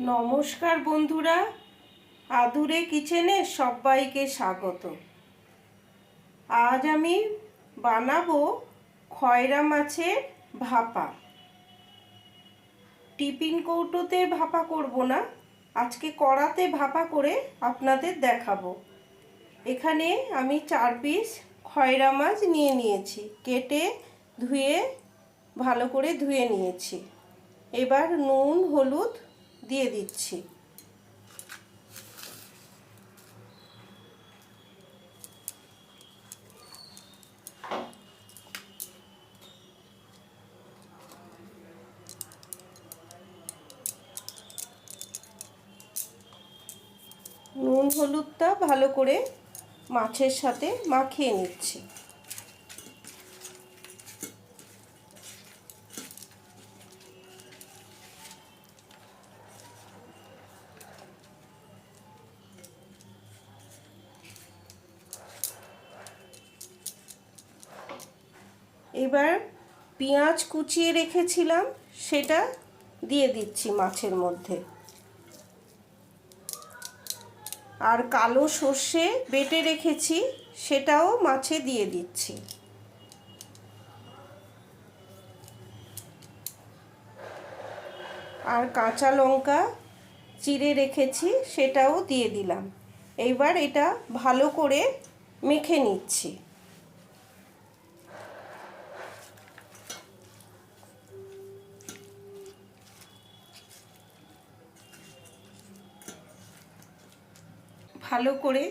নমস্কার বন্ধুরা, আদুরে কিচেনে সবাইকে স্বাগত। আজ আমি বানাবো খয়রা মাছের ভাপা। টিফিন কৌটোতে ভাপা করব না, আজকে কড়াতে ভাপা করে আপনাদের দেখাবো। এখানে আমি 4 পিস খয়রা মাছ নিয়েছি, কেটে ধুয়ে ভালো করে ধুয়ে নিয়েছি। এবার নুন হলুদ দিয়ে দিচ্ছি। নুন হলুদটা ভালো করে মাছের সাথে মাখিয়ে নিচ্ছি। এবার পেঁয়াজ কুচিয়ে রেখেছিলাম, সেটা দিয়ে দিচ্ছি মাছের মধ্যে। আর কালো সর্ষে বেটে রেখেছি, সেটাও মাছে দিয়ে দিচ্ছি। আর কাঁচা লঙ্কা চিড়ে রেখেছি, সেটাও দিয়ে দিলাম। এইবার এটা ভালো করে মেখে নিচ্ছি। ভালো করে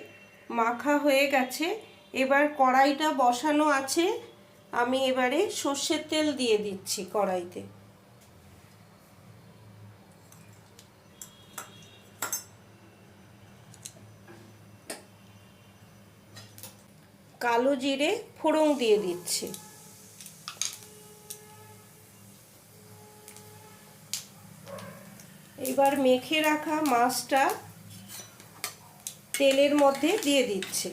মাখা হয়ে গেছে। এবার কড়াইটা বসানো আছে, আমি এবারে সর্ষের তেল দিয়ে দিচ্ছি কড়াইতে। কালো জিরে ফোড়ন দিয়ে দিচ্ছি। এবার মেখে রাখা মাছটা তেলের মধ্যে দিয়ে দিচ্ছি।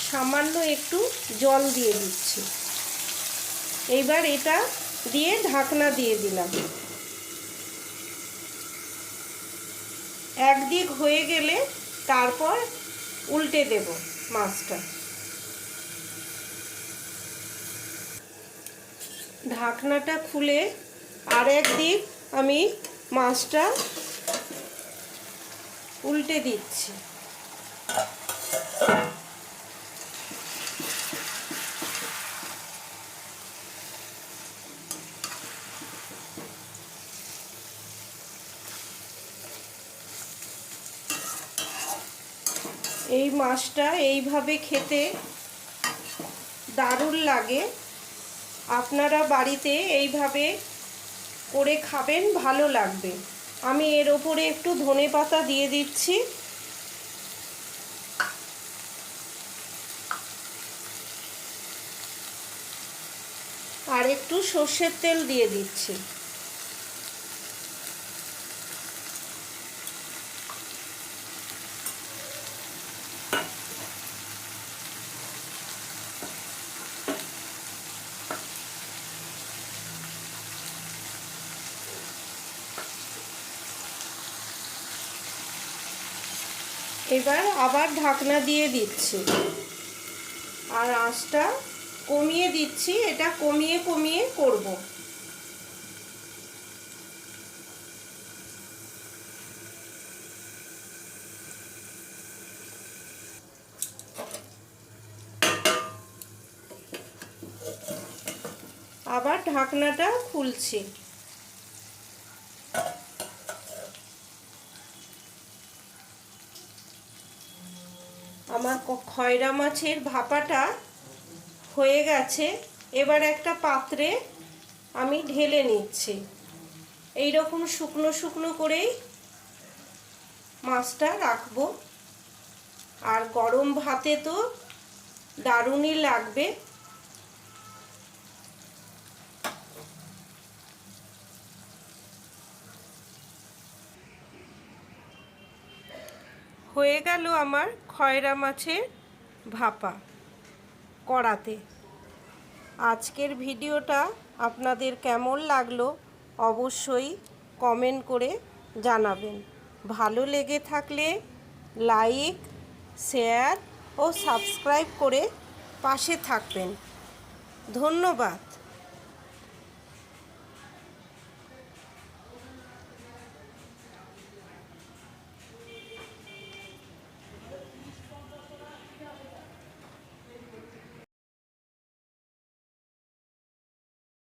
সামান্য একটু জল দিয়ে দিচ্ছি। এইবার এটা দিয়ে ঢাকনা দিয়ে দিলাম। একদিক হয়ে গেলে তারপর উল্টে দেব মাছটা। ঢাকনাটা খুলে আর একদিক আমি মাছটা উল্টে দিচ্ছি। এই মাছটা এইভাবে খেতে দারুণ লাগে। আপনারা বাড়িতে এইভাবে করে খাবেন, ভালো লাগবে। আমি এর ওপরে একটু ধনেপাতা দিয়ে দিচ্ছি। আর একটু সর্ষের তেল দিয়ে দিচ্ছি। এবার আবার ঢাকনা দিয়ে দিচ্ছি আর আঁচটা কমিয়ে দিচ্ছি। এটা কমিয়ে কমিয়ে করব। আবার ঢাকনাটা খুলছি। আমার খয়রা মাছের ভাপাটা হয়ে গেছে। এবার একটা পাত্রে আমি ঢেলে নিচ্ছি। এই রকম শুকনো শুকনো করেই মাছটা রাখবো। আর গরম ভাতে তো দারুণই লাগবে। হয়ে গেল আমার খয়রা মাছের ভাপা কড়াতে। আজকের ভিডিওটা আপনাদের কেমন লাগলো অবশ্যই কমেন্ট করে জানাবেন। ভালো লেগে থাকলে লাইক, শেয়ার ও সাবস্ক্রাইব করে পাশে থাকবেন। ধন্যবাদ।